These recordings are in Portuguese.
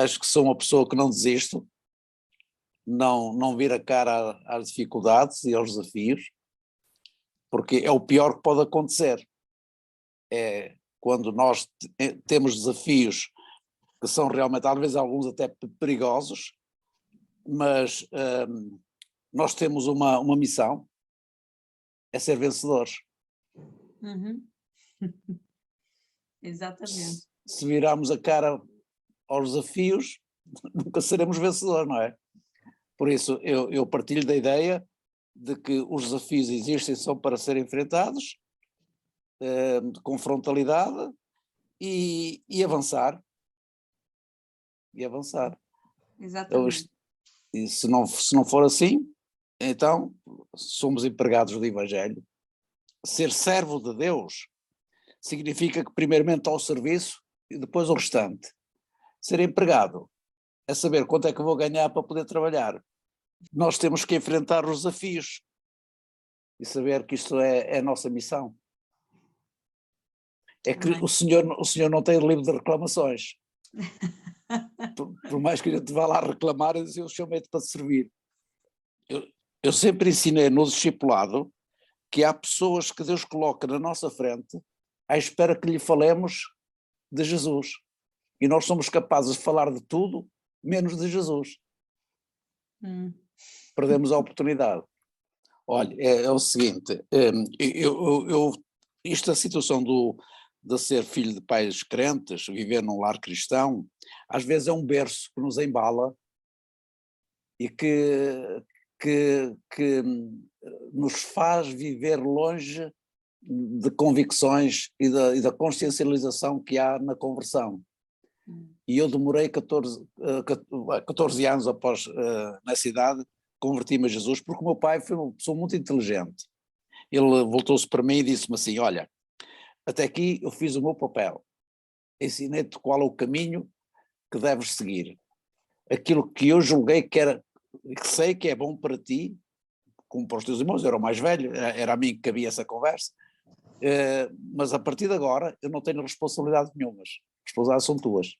acho que sou uma pessoa que não desisto, não vira cara às dificuldades e aos desafios, porque é o pior que pode acontecer. É quando nós temos desafios que são realmente, às vezes alguns até perigosos, mas nós temos uma missão, é ser vencedores. Uhum. Exatamente. Se virarmos a cara aos desafios, nunca seremos vencedores, não é? Por isso eu partilho da ideia de que os desafios existem, são para serem enfrentados, com frontalidade e avançar. E avançar. Exatamente. E se não for assim, então somos empregados do Evangelho. Ser servo de Deus significa que primeiramente ao serviço e depois o restante. Ser empregado é saber quanto é que vou ganhar para poder trabalhar. Nós temos que enfrentar os desafios e saber que isto é a nossa missão. É que o senhor não tem livro de reclamações. Por mais que a gente vá lá reclamar, eu chamei-te para te servir. Eu sempre ensinei no discipulado que há pessoas que Deus coloca na nossa frente à espera que lhe falemos de Jesus. E nós somos capazes de falar de tudo, menos de Jesus. Perdemos a oportunidade. Olha, é o seguinte, a situação de ser filho de pais crentes, viver num lar cristão, às vezes é um berço que nos embala e que nos faz viver longe de convicções e da consciencialização que há na conversão. E eu demorei 14 anos após, nessa idade, converti-me a Jesus, porque o meu pai foi uma pessoa muito inteligente. Ele voltou-se para mim e disse-me assim, olha, até aqui eu fiz o meu papel, ensinei-te qual é o caminho que deves seguir. Aquilo que eu julguei que sei que é bom para ti, como para os teus irmãos, eu era o mais velho, era a mim que cabia essa conversa, mas a partir de agora eu não tenho responsabilidade nenhuma, as responsabilidades são tuas.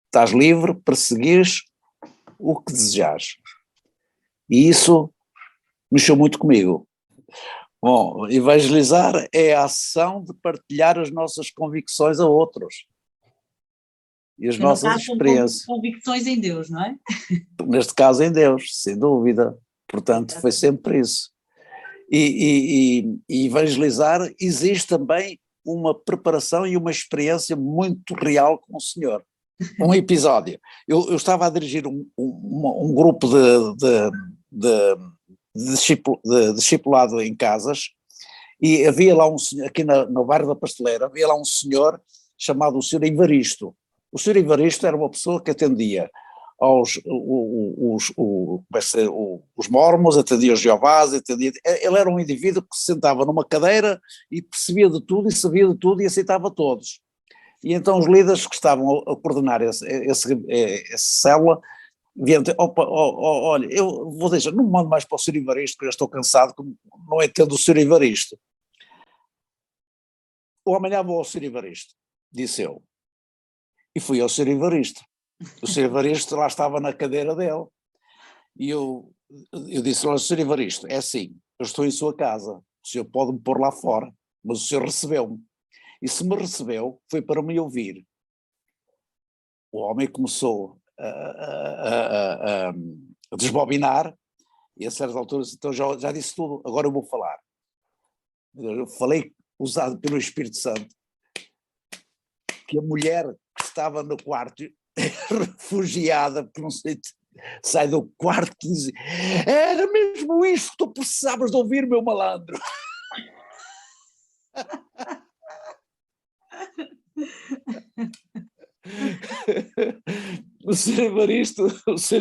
Estás livre para seguires o que desejares. E isso mexeu muito comigo. Bom, evangelizar é a ação de partilhar as nossas convicções a outros. E as nossas experiências. Convicções em Deus, não é? Neste caso em Deus, sem dúvida. Portanto, foi sempre isso. E evangelizar exige também uma preparação e uma experiência muito real com o Senhor. Um episódio. Eu estava a dirigir um grupo de discipulado em casas e havia lá um senhor, aqui no bairro da Pasteleira, havia lá um senhor chamado o Sr. Evaristo. O Sr. Evaristo era uma pessoa que atendia os mormons, atendia os Jeovás, ele era um indivíduo que se sentava numa cadeira e percebia de tudo e sabia de tudo e aceitava todos. E então os líderes que estavam a coordenar essa célula viam dizer, olha, eu vou deixar, não me mando mais para o Sr. Evaristo, que eu já estou cansado, não é tendo o Sr. Evaristo. Ou amanhã vou ao Sr. Evaristo, disse eu. E fui ao Sr. Evaristo. O Sr. Evaristo lá estava na cadeira dele. E eu disse ao Sr. Evaristo, é assim, eu estou em sua casa, o senhor pode me pôr lá fora, mas o senhor recebeu-me. E se me recebeu, foi para me ouvir. O homem começou a desbobinar, e a certa altura disse, então já disse tudo, agora eu vou falar. Eu falei, usado pelo Espírito Santo, que a mulher que estava no quarto, refugiada, porque não sei, sai do quarto e diz, era mesmo isso que tu precisavas de ouvir, meu malandro. O Sr.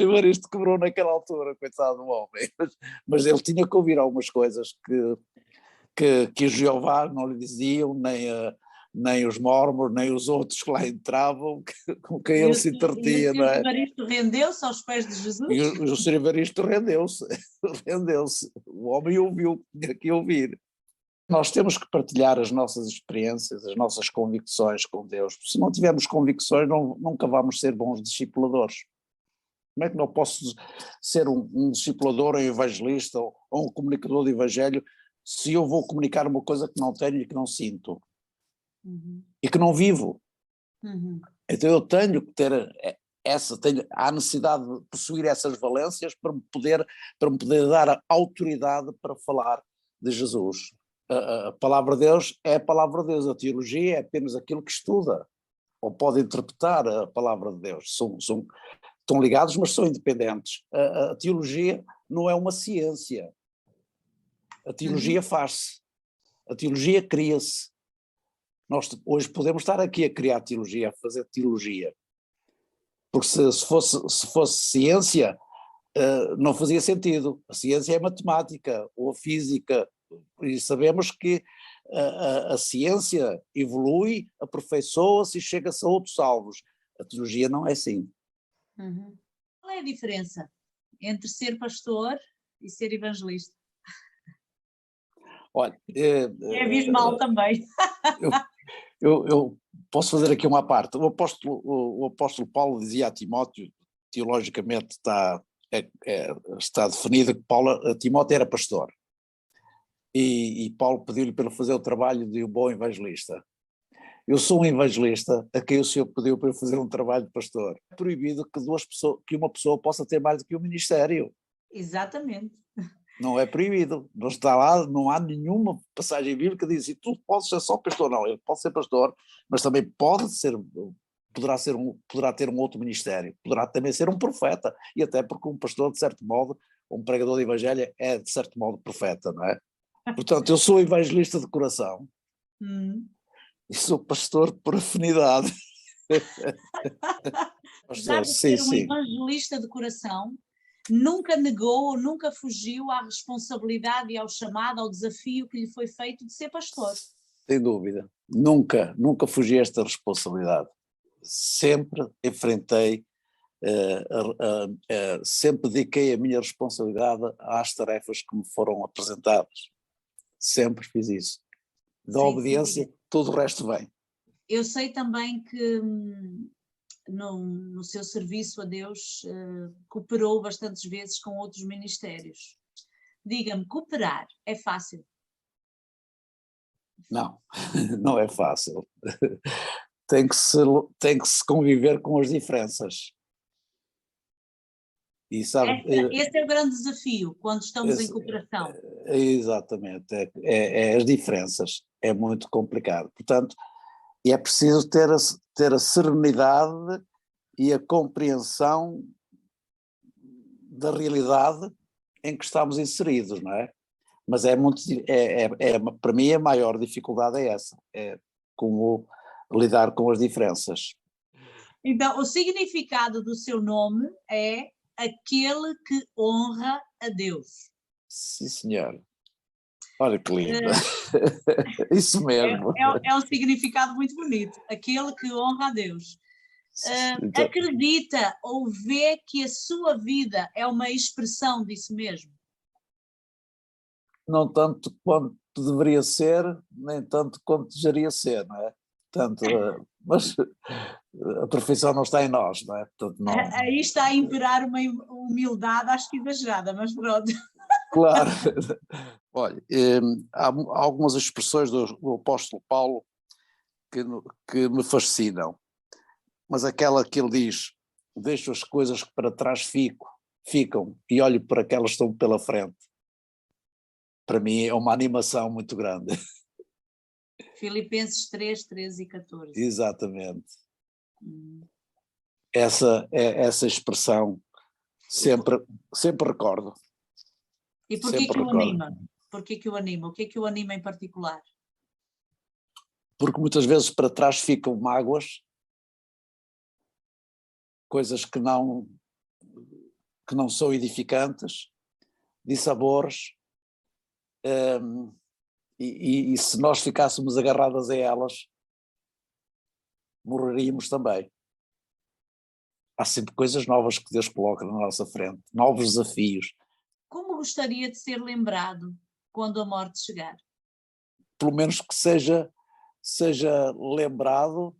Evaristo quebrou naquela altura, coitado do homem, mas ele tinha que ouvir algumas coisas que os Jeová não lhe diziam, nem os mormons, nem os outros que lá entravam, com quem ele se entretinha, não é? E o Sr. Evaristo rendeu-se aos pés de Jesus? E o Sr. Evaristo rendeu-se, o homem ouviu, tinha que ouvir. Nós temos que partilhar as nossas experiências, as nossas convicções com Deus. Se não tivermos convicções, nunca vamos ser bons discipuladores. Como é que não posso ser um discipulador, um evangelista ou um comunicador de evangelho se eu vou comunicar uma coisa que não tenho e que não sinto? E que não vivo? Então eu tenho que ter há necessidade de possuir essas valências para me poder dar a autoridade para falar de Jesus. A palavra de Deus é a palavra de Deus, a teologia é apenas aquilo que estuda, ou pode interpretar a palavra de Deus. Estão ligados, mas são independentes. A teologia não é uma ciência. A teologia faz-se. A teologia cria-se. Nós hoje podemos estar aqui a criar teologia, a fazer teologia. Porque se fosse ciência, não fazia sentido. A ciência é matemática ou a física. E sabemos que a ciência evolui, aperfeiçoa-se e chega-se a outros alvos. A teologia não é assim. Qual é a diferença entre ser pastor e ser evangelista? Olha, É abismal também. eu posso fazer aqui uma parte. O apóstolo Paulo dizia a Timóteo, teologicamente está definido que Timóteo era pastor. E Paulo pediu-lhe para fazer o trabalho de um bom evangelista. Eu sou um evangelista a quem o Senhor pediu para eu fazer um trabalho de pastor. É proibido que uma pessoa possa ter mais do que um ministério. Exatamente. Não é proibido. Não está lá, não há nenhuma passagem bíblica que diz assim, tu podes ser só pastor. Não, ele pode ser pastor, mas também poderá ter um outro ministério. Poderá também ser um profeta. E até porque um pastor, de certo modo, um pregador de evangelho é, de certo modo, profeta, não é? Portanto, eu sou evangelista de coração e sou pastor por afinidade. Apesar de ser um evangelista de coração, nunca negou ou nunca fugiu à responsabilidade e ao chamado, ao desafio que lhe foi feito de ser pastor. Sem dúvida. Nunca fugi a esta responsabilidade. Sempre enfrentei, sempre dediquei a minha responsabilidade às tarefas que me foram apresentadas. Sempre fiz isso. Da obediência, todo o resto vem. Eu sei também que no seu serviço a Deus cooperou bastantes vezes com outros ministérios. Diga-me, cooperar é fácil? Não, não é fácil. Tem que se conviver com as diferenças. E sabe, esse é o grande desafio quando estamos em cooperação. Exatamente, é as diferenças, é muito complicado. Portanto, é preciso ter a serenidade e a compreensão da realidade em que estamos inseridos, não é? Mas para mim a maior dificuldade é essa, é como lidar com as diferenças. Então, o significado do seu nome é aquele que honra a Deus. Sim, senhor. Olha que lindo. Isso mesmo. É um significado muito bonito, aquele que honra a Deus. Então, acredita ou vê que a sua vida é uma expressão disso mesmo? Não tanto quanto deveria ser, nem tanto quanto deveria ser, não é? Portanto, mas a perfeição não está em nós, não é? Portanto, não... Aí está a imperar uma humildade, acho que exagerada, mas pronto. Claro. Olha, há algumas expressões do apóstolo Paulo que me fascinam, mas aquela que ele diz, deixo as coisas que para trás ficam e olho para aquelas que estão pela frente. Para mim é uma animação muito grande. Filipenses 3, 13 e 14. Exatamente. Essa expressão sempre recordo. E porquê que o anima? Porquê que o anima? O que é que o anima em particular? Porque muitas vezes para trás ficam mágoas, coisas que não são edificantes, dissabores, e se nós ficássemos agarradas a elas, morreríamos também. Há sempre coisas novas que Deus coloca na nossa frente, novos desafios. Como gostaria de ser lembrado quando a morte chegar? pelo menos que seja lembrado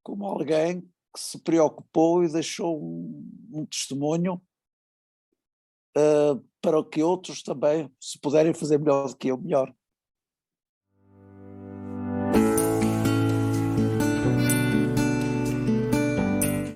como alguém que se preocupou e deixou um testemunho para que outros também, se puderem fazer melhor do que eu, melhor.